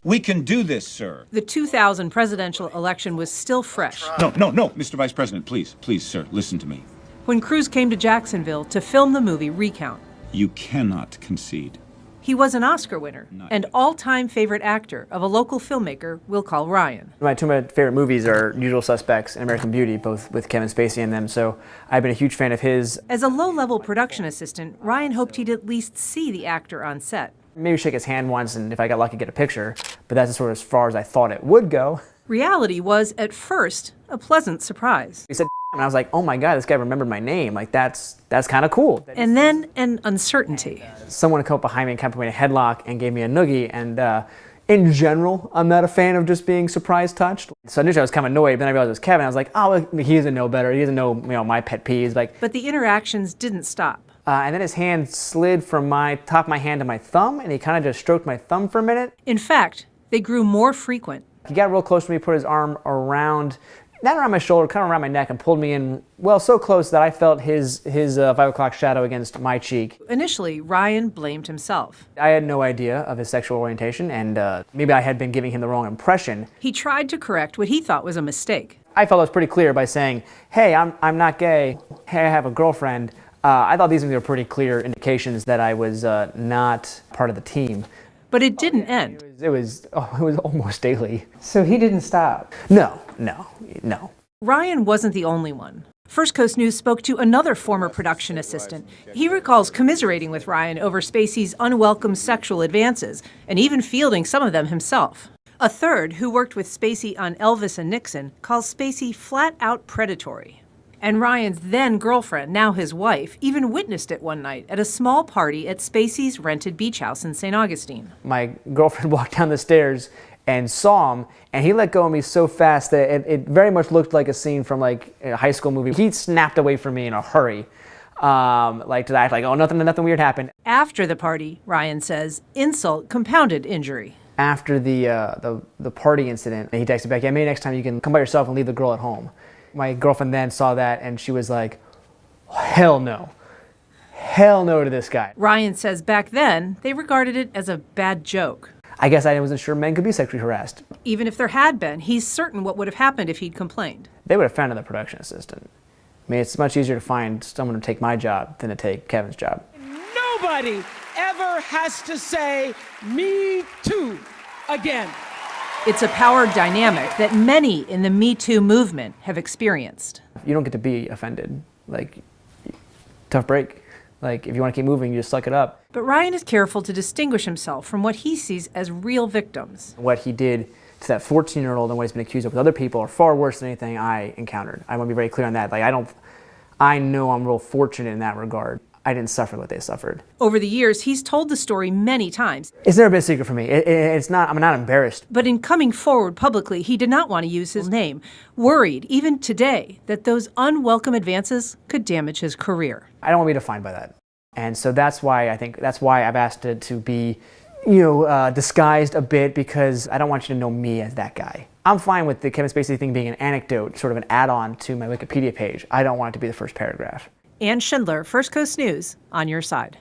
We can do this, sir. The 2000 presidential election was still fresh. No, Mr. Vice President, please, sir, listen to me. When Cruz came to Jacksonville to film the movie Recount. You cannot concede. He was an Oscar winner and all-time favorite actor of a local filmmaker we'll call Ryan. Two of my favorite movies are Usual Suspects and American Beauty, both with Kevin Spacey in them, so I've been a huge fan of his. As a low-level production assistant, Ryan hoped he'd at least see the actor on set. Maybe shake his hand once and if I got lucky get a picture, but that's sort of as far as I thought it would go. Reality was, at first, a pleasant surprise. He said, and I was like, oh my God, this guy remembered my name. Like, that's kind of cool. And then an uncertainty. Someone came up behind me and kept me in a headlock and gave me a noogie, and in general, I'm not a fan of just being surprise touched. So initially I was kind of annoyed, but then I realized it was Kevin. I was like, oh, he doesn't know better. He doesn't know, my pet peeves. But the interactions didn't stop. And then his hand slid from my top of my hand to my thumb, and he kind of just stroked my thumb for a minute. In fact, they grew more frequent. He got real close to me, put his arm around, not around my shoulder, kind of around my neck, and pulled me in, well, so close that I felt his 5 o'clock shadow against my cheek. Initially, Ryan blamed himself. I had no idea of his sexual orientation, and maybe I had been giving him the wrong impression. He tried to correct what he thought was a mistake. I felt it was pretty clear by saying, hey, I'm not gay, hey, I have a girlfriend. I thought these were pretty clear indications that I was not part of the team. But it didn't end. It was almost daily. So he didn't stop? No. Ryan wasn't the only one. First Coast News spoke to another former production assistant. He recalls commiserating with Ryan over Spacey's unwelcome sexual advances, and even fielding some of them himself. A third, who worked with Spacey on Elvis and Nixon, calls Spacey flat-out predatory. And Ryan's then-girlfriend, now his wife, even witnessed it one night at a small party at Spacey's rented beach house in St. Augustine. My girlfriend walked down the stairs and saw him, and he let go of me so fast that it very much looked like a scene from like a high school movie. He snapped away from me in a hurry, like to act like, oh, nothing weird happened. After the party, Ryan says, insult compounded injury. After the party incident, he texted back, yeah, maybe next time you can come by yourself and leave the girl at home. My girlfriend then saw that, and she was like, hell no. Hell no to this guy. Ryan says back then, they regarded it as a bad joke. I guess I wasn't sure men could be sexually harassed. Even if there had been, he's certain what would have happened if he'd complained. They would have found another production assistant. I mean, it's much easier to find someone to take my job than to take Kevin's job. Nobody ever has to say, me too, again. It's a power dynamic that many in the Me Too movement have experienced. You don't get to be offended. Like, tough break. Like, if you want to keep moving, you just suck it up. But Ryan is careful to distinguish himself from what he sees as real victims. What he did to that 14-year-old and what he's been accused of with other people are far worse than anything I encountered. I want to be very clear on that. Like, I know I'm real fortunate in that regard. I didn't suffer what they suffered. Over the years, he's told the story many times. It's never been a secret for me. I'm not embarrassed. But in coming forward publicly, he did not want to use his name, worried, even today, that those unwelcome advances could damage his career. I don't want to be defined by that. And so that's why I've asked it to be, disguised a bit, because I don't want you to know me as that guy. I'm fine with the Kevin Spacey thing being an anecdote, sort of an add-on to my Wikipedia page. I don't want it to be the first paragraph. Ann Schindler, First Coast News, on your side.